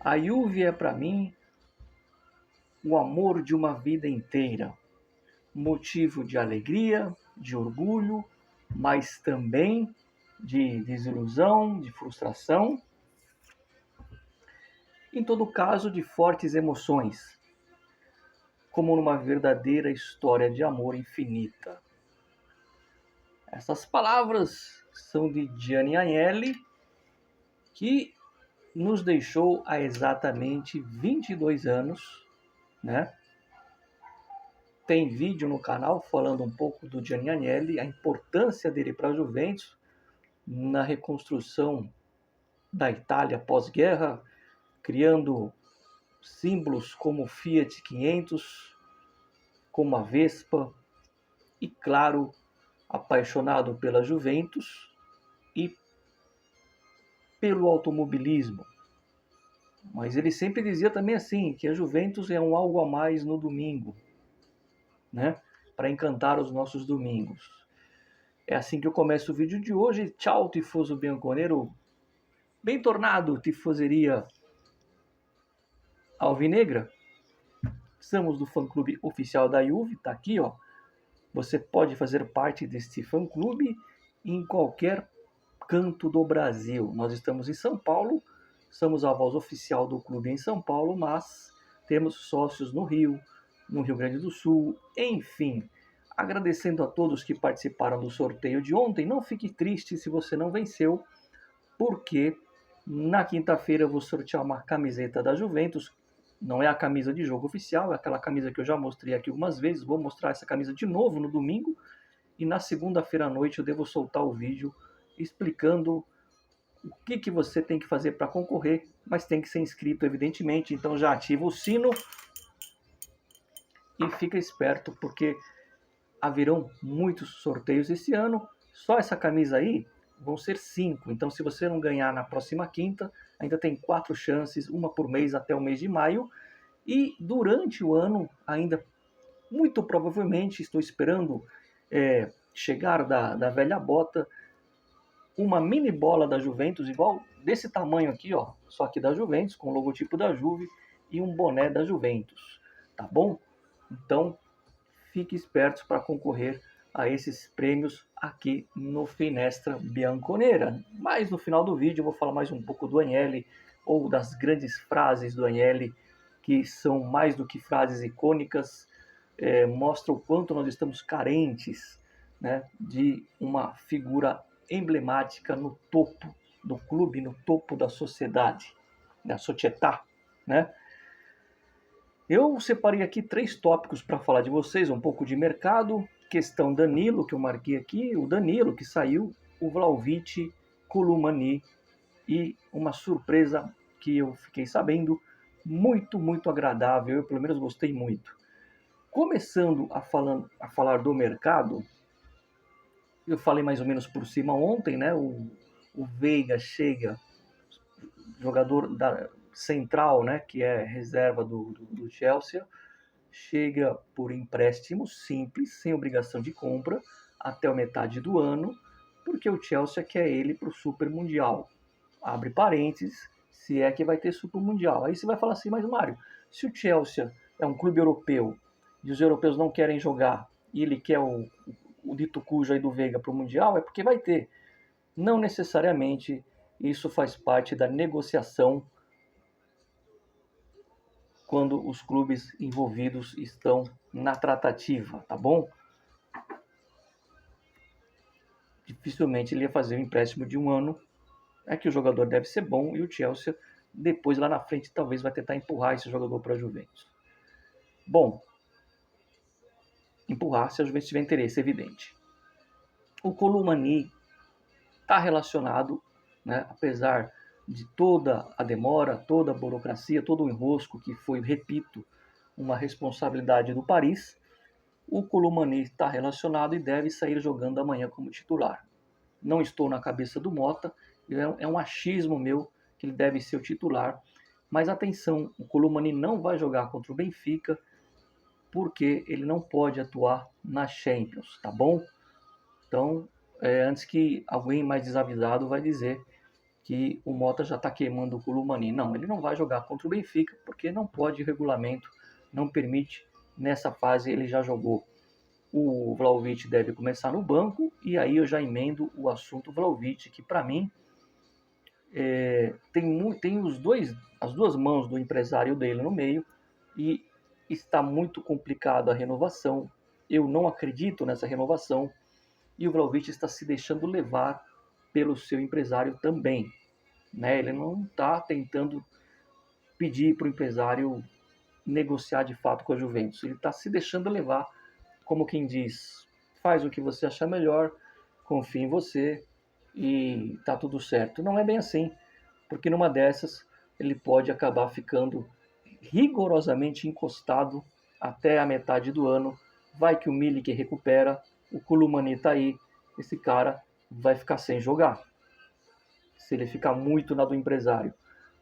A Juve é para mim o amor de uma vida inteira, motivo de alegria, de orgulho, mas também de desilusão, de frustração, em todo caso de fortes emoções, como numa verdadeira história de amor infinita. Essas palavras são de Gianni Agnelli, que nos deixou há exatamente 22 anos, né? Tem vídeo no canal falando um pouco do Gianni Agnelli, a importância dele para a Juventus na reconstrução da Itália pós-guerra, criando símbolos como o Fiat 500, como a Vespa, e claro, apaixonado pela Juventus e pelo automobilismo. Mas ele sempre dizia também assim, que a Juventus é um algo a mais no domingo, né? Para encantar os nossos domingos. É assim que eu começo o vídeo de hoje. Tchau, tifoso bianconero. Bem tornado, tifoseria alvinegra. Somos do fã-clube oficial da Juve, tá aqui, ó. Você pode fazer parte deste fã-clube em qualquer canto do Brasil. Nós estamos em São Paulo, somos a voz oficial do clube em São Paulo, mas temos sócios no Rio Grande do Sul, enfim. Agradecendo a todos que participaram do sorteio de ontem. Não fique triste se você não venceu, porque na quinta-feira eu vou sortear uma camiseta da Juventus. Não é a camisa de jogo oficial, é aquela camisa que eu já mostrei aqui algumas vezes. Vou mostrar essa camisa de novo no domingo. E na segunda-feira à noite eu devo soltar o vídeo explicando o que você tem que fazer para concorrer, mas tem que ser inscrito, evidentemente. Então já ativa o sino e fica esperto, porque haverão muitos sorteios esse ano. Só essa camisa aí vão ser 5. Então, se você não ganhar na próxima quinta, ainda tem 4 chances, uma por mês até o mês de maio. E durante o ano, ainda muito provavelmente, estou esperando chegar da velha bota, uma mini bola da Juventus, igual desse tamanho aqui, ó, só que da Juventus, com o logotipo da Juve e um boné da Juventus, tá bom? Então, fique esperto para concorrer a esses prêmios aqui no Finestra Bianconera. Mas no final do vídeo eu vou falar mais um pouco do Agnelli, ou das grandes frases do Agnelli, que são mais do que frases icônicas, mostra o quanto nós estamos carentes, né, de uma figura emblemática no topo do clube, no topo da sociedade, da società, né? Eu separei aqui 3 tópicos para falar de vocês, um pouco de mercado, questão Danilo, que eu marquei aqui, o Danilo que saiu, o Vlahovic, Columani e uma surpresa que eu fiquei sabendo, muito agradável, eu pelo menos gostei muito. Começando a falar do mercado, eu falei mais ou menos por cima ontem, né? O Veiga chega, jogador central, né? Que é reserva do Chelsea, chega por empréstimo simples, sem obrigação de compra, até a metade do ano, porque o Chelsea quer ele para o Super Mundial. Abre parênteses, se é que vai ter Super Mundial. Aí você vai falar assim, mas Mário, se o Chelsea é um clube europeu e os europeus não querem jogar e ele quer o dito cujo aí do Veiga para o Mundial, é porque vai ter. Não necessariamente isso faz parte da negociação quando os clubes envolvidos estão na tratativa, tá bom? Dificilmente ele ia fazer um empréstimo de 1 ano. É que o jogador deve ser bom e o Chelsea depois lá na frente talvez vai tentar empurrar esse jogador para a Juventus. Bom, empurrar se a Juventus tiver interesse, evidente. O Columani está relacionado, né, apesar de toda a demora, toda a burocracia, todo o enrosco que foi, repito, uma responsabilidade do Paris, o Columani está relacionado e deve sair jogando amanhã como titular. Não estou na cabeça do Mota, é um achismo meu que ele deve ser o titular, mas atenção, o Columani não vai jogar contra o Benfica porque ele não pode atuar na Champions, tá bom? Então, antes que alguém mais desavisado vai dizer que o Mota já está queimando o Koulibaly. Não, ele não vai jogar contra o Benfica, porque não pode, o regulamento não permite. Nessa fase ele já jogou. O Vlahovic deve começar no banco, e aí eu já emendo o assunto Vlahovic, que para mim tem as duas mãos do empresário dele no meio, e está muito complicado a renovação. Eu não acredito nessa renovação, e o Vlahovic está se deixando levar pelo seu empresário também. Né? Ele não está tentando pedir para o empresário negociar de fato com a Juventus. Ele está se deixando levar, como quem diz, faz o que você achar melhor, confia em você e tá tudo certo. Não é bem assim, porque numa dessas ele pode acabar ficando rigorosamente encostado até a metade do ano. Vai que o Milik recupera, o Koulibaly tá aí, esse cara vai ficar sem jogar, se ele ficar muito na do empresário.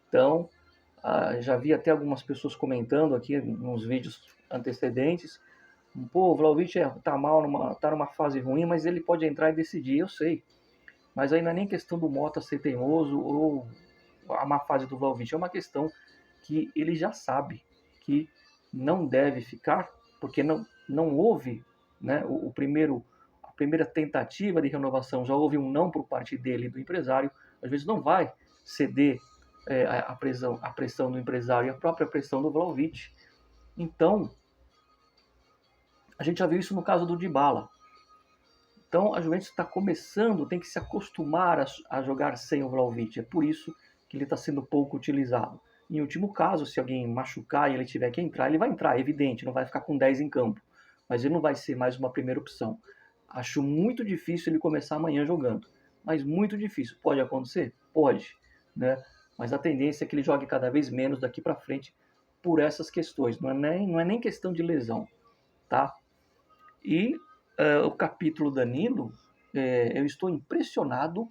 Então, já vi até algumas pessoas comentando aqui nos vídeos antecedentes, pô, o Vlahovic tá mal, tá numa fase ruim, mas ele pode entrar e decidir, eu sei. Mas aí não é nem questão do Mota ser teimoso ou a má fase do Vlahovic, é uma questão que ele já sabe que não deve ficar, porque não houve, né, a primeira tentativa de renovação, já houve um não por parte dele e do empresário. Às vezes não vai ceder a pressão do empresário e a própria pressão do Vlahovic. Então, a gente já viu isso no caso do Dybala. Então, a Juventus está começando, tem que se acostumar a jogar sem o Vlahovic. É por isso que ele está sendo pouco utilizado. Em último caso, se alguém machucar e ele tiver que entrar, ele vai entrar, é evidente, não vai ficar com 10 em campo. Mas ele não vai ser mais uma primeira opção. Acho muito difícil ele começar amanhã jogando. Mas muito difícil. Pode acontecer? Pode. Né? Mas a tendência é que ele jogue cada vez menos daqui para frente por essas questões. Não é nem questão de lesão. Tá? E o capítulo Danilo, eu estou impressionado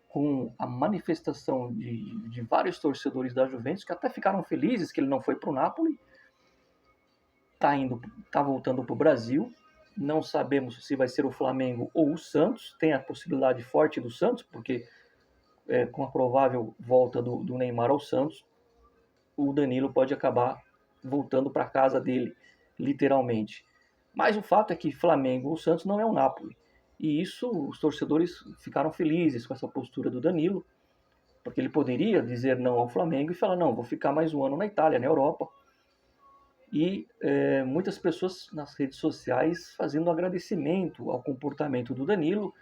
com a manifestação de vários torcedores da Juventus, que até ficaram felizes que ele não foi para o Napoli. Tá voltando para o Brasil. Não sabemos se vai ser o Flamengo ou o Santos. Tem a possibilidade forte do Santos, porque com a provável volta do Neymar ao Santos, o Danilo pode acabar voltando para a casa dele, literalmente. Mas o fato é que Flamengo ou Santos não é o Napoli. E isso, os torcedores ficaram felizes com essa postura do Danilo, porque ele poderia dizer não ao Flamengo e falar, não, vou ficar mais um ano na Itália, na Europa. E muitas pessoas nas redes sociais fazendo agradecimento ao comportamento do Danilo,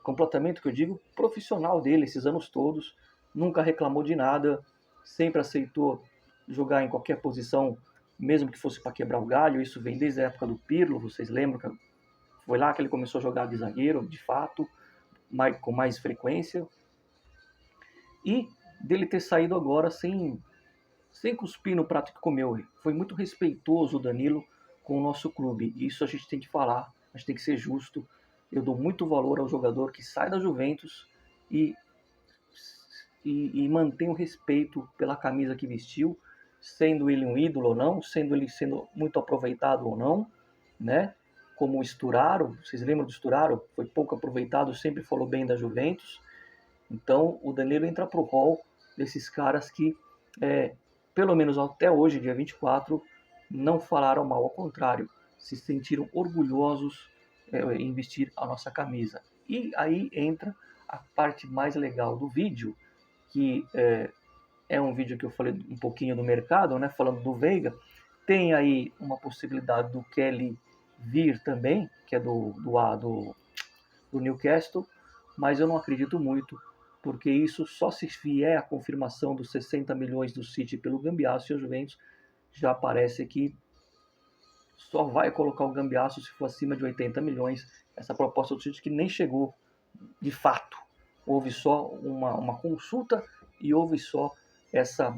comportamento que eu digo profissional dele esses anos todos, nunca reclamou de nada, sempre aceitou jogar em qualquer posição, mesmo que fosse para quebrar o galho. Isso vem desde a época do Pirlo, vocês lembram que foi lá que ele começou a jogar de zagueiro, de fato, com mais frequência. E dele ter saído agora sem cuspir no prato que comeu. Foi muito respeitoso o Danilo com o nosso clube. Isso a gente tem que falar, a gente tem que ser justo. Eu dou muito valor ao jogador que sai da Juventus e mantém o respeito pela camisa que vestiu, sendo ele um ídolo ou não, sendo muito aproveitado ou não, né? Como o Sturaro, vocês lembram do Sturaro? Foi pouco aproveitado, sempre falou bem da Juventus. Então o Danilo entra pro hall desses caras que, pelo menos até hoje, dia 24, não falaram mal, ao contrário, se sentiram orgulhosos em vestir a nossa camisa. E aí entra a parte mais legal do vídeo, que é um vídeo que eu falei um pouquinho do mercado, né, falando do Veiga. Tem aí uma possibilidade do Kelly vir também, que é do Newcastle, mas eu não acredito muito, porque isso só se vier a confirmação dos 60 milhões do City pelo Gambiasso, e a Juventus já parece que só vai colocar o Gambiasso se for acima de 80 milhões. Essa proposta do City que nem chegou de fato. Houve só uma consulta e houve só essa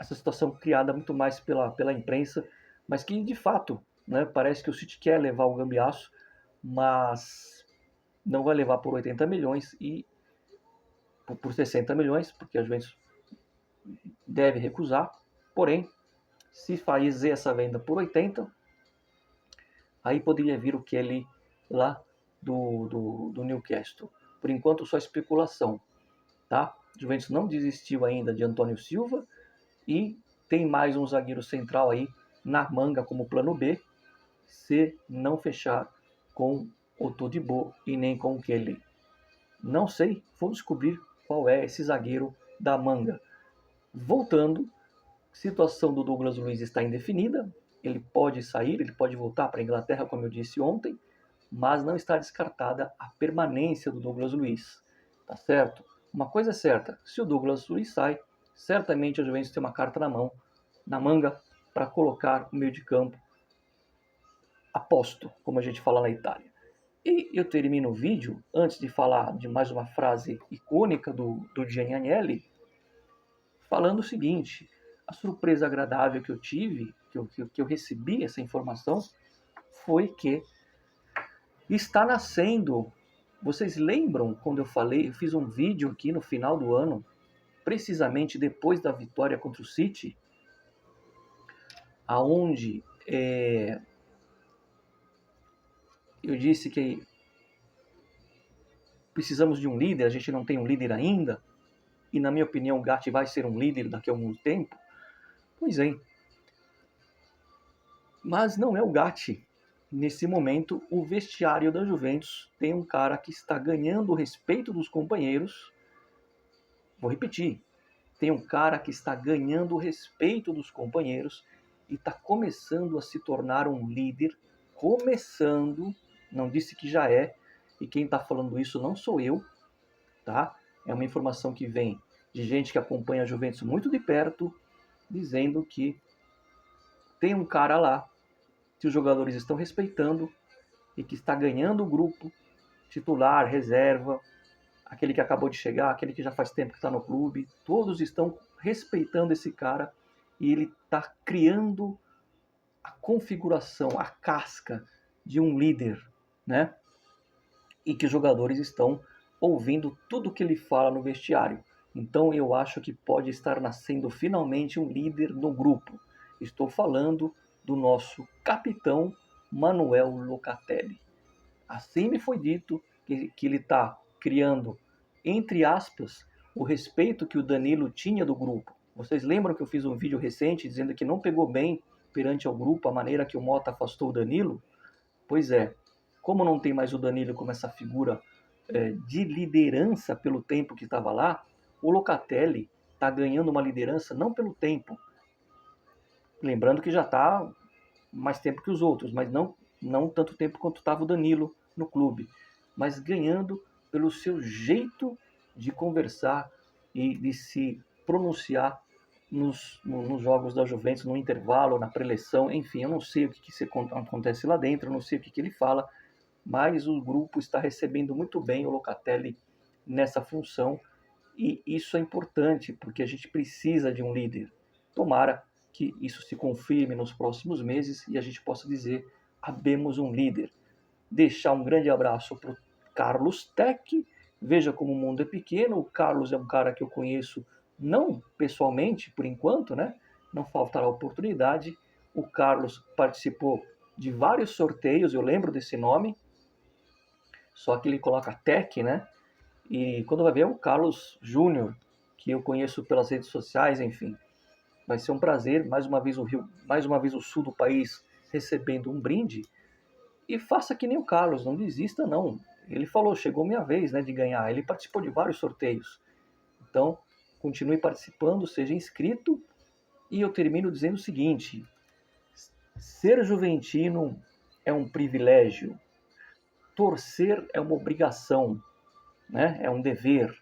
situação criada muito mais pela imprensa, mas que de fato, né, parece que o City quer levar o Gambiasso, mas não vai levar por 80 milhões e por 60 milhões, porque a Juventus deve recusar. Porém, se fazer essa venda por 80, aí poderia vir o Kelly lá do Newcastle. Por enquanto, só especulação, tá? O Juventus não desistiu ainda de Antônio Silva e tem mais um zagueiro central aí na manga como plano B, se não fechar com o Todibo e nem com o Kelly. Não sei, vou descobrir qual é esse zagueiro da manga. Voltando, situação do Douglas Luiz está indefinida, ele pode sair, ele pode voltar para a Inglaterra, como eu disse ontem, mas não está descartada a permanência do Douglas Luiz, tá certo? Uma coisa é certa, se o Douglas Luiz sai, certamente a Juventus tem uma carta na manga, para colocar o meio de campo a posto, como a gente fala na Itália. E eu termino o vídeo, antes de falar de mais uma frase icônica do Gianni Agnelli, falando o seguinte: a surpresa agradável que eu tive, que eu recebi essa informação, foi que está nascendo. Vocês lembram quando eu fiz um vídeo aqui no final do ano, precisamente depois da vitória contra o City, aonde eu disse que precisamos de um líder, a gente não tem um líder ainda, e na minha opinião o Gatti vai ser um líder daqui a algum tempo. Pois é, mas não é o Gatti. Nesse momento, o vestiário da Juventus tem um cara que está ganhando o respeito dos companheiros. Vou repetir, tem um cara que está ganhando o respeito dos companheiros e está começando a se tornar um líder, começando, não disse que já é, e quem está falando isso não sou eu, tá? É uma informação que vem de gente que acompanha a Juventus muito de perto, dizendo que tem um cara lá que os jogadores estão respeitando e que está ganhando o grupo, titular, reserva, aquele que acabou de chegar, aquele que já faz tempo que está no clube, todos estão respeitando esse cara e ele está criando a configuração, a casca de um líder, né? E que os jogadores estão ouvindo tudo que ele fala no vestiário. Então eu acho que pode estar nascendo finalmente um líder no grupo. Estou falando do nosso capitão Manuel Locatelli. Assim me foi dito que ele está criando, entre aspas, o respeito que o Danilo tinha do grupo. Vocês lembram que eu fiz um vídeo recente dizendo que não pegou bem perante ao grupo a maneira que o Mota afastou o Danilo? Pois é, como não tem mais o Danilo como essa figura de liderança pelo tempo que estava lá, o Locatelli está ganhando uma liderança não pelo tempo, lembrando que já está mais tempo que os outros, mas não tanto tempo quanto estava o Danilo no clube, mas ganhando pelo seu jeito de conversar e de se pronunciar nos jogos da Juventus, no intervalo, na preleção, enfim, eu não sei o que acontece lá dentro, eu não sei o que ele fala, mas o grupo está recebendo muito bem o Locatelli nessa função, e isso é importante, porque a gente precisa de um líder. Tomara que isso se confirme nos próximos meses e a gente possa dizer: habemos um líder. Deixar um grande abraço para o Carlos Tech. Veja como o mundo é pequeno. O Carlos é um cara que eu conheço, não pessoalmente, por enquanto, né? Não faltará oportunidade. O Carlos participou de vários sorteios, eu lembro desse nome, só que ele coloca Tech, né? E quando vai ver é o Carlos Júnior, que eu conheço pelas redes sociais, enfim. Vai ser um prazer, mais uma vez o sul do país recebendo um brinde. E faça que nem o Carlos, não desista não. Ele falou, chegou minha vez, né, de ganhar. Ele participou de vários sorteios. Então, continue participando, seja inscrito. E eu termino dizendo o seguinte: ser juventino é um privilégio. Torcer é uma obrigação, né? É um dever.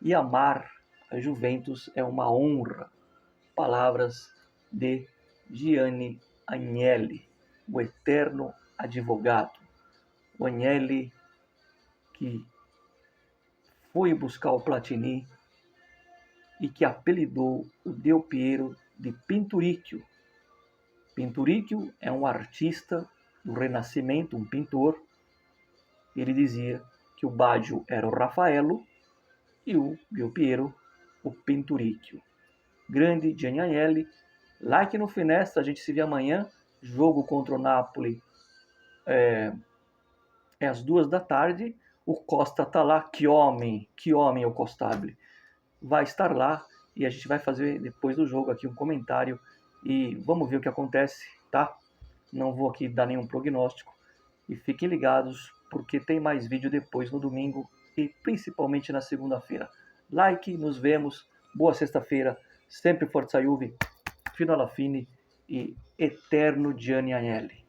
E amar a Juventus é uma honra. Palavras de Gianni Agnelli, o eterno advogado. O Agnelli que foi buscar o Platini e que apelidou o Del Piero de Pinturicchio. Pinturicchio é um artista do Renascimento, um pintor. Ele dizia que o Baggio era o Raffaello e o Del Piero o Pinturicchio. Grande Gianni Agnelli. Like no Finestra, a gente se vê amanhã. Jogo contra o Napoli é às 2 da tarde. O Costa tá lá, que homem o Costable. Vai estar lá e a gente vai fazer depois do jogo aqui um comentário e vamos ver o que acontece, tá? Não vou aqui dar nenhum prognóstico e fiquem ligados porque tem mais vídeo depois no domingo e principalmente na segunda-feira. Like, nos vemos, boa sexta-feira, sempre Forza Juve, fino alla fine e eterno Gianni Agnelli.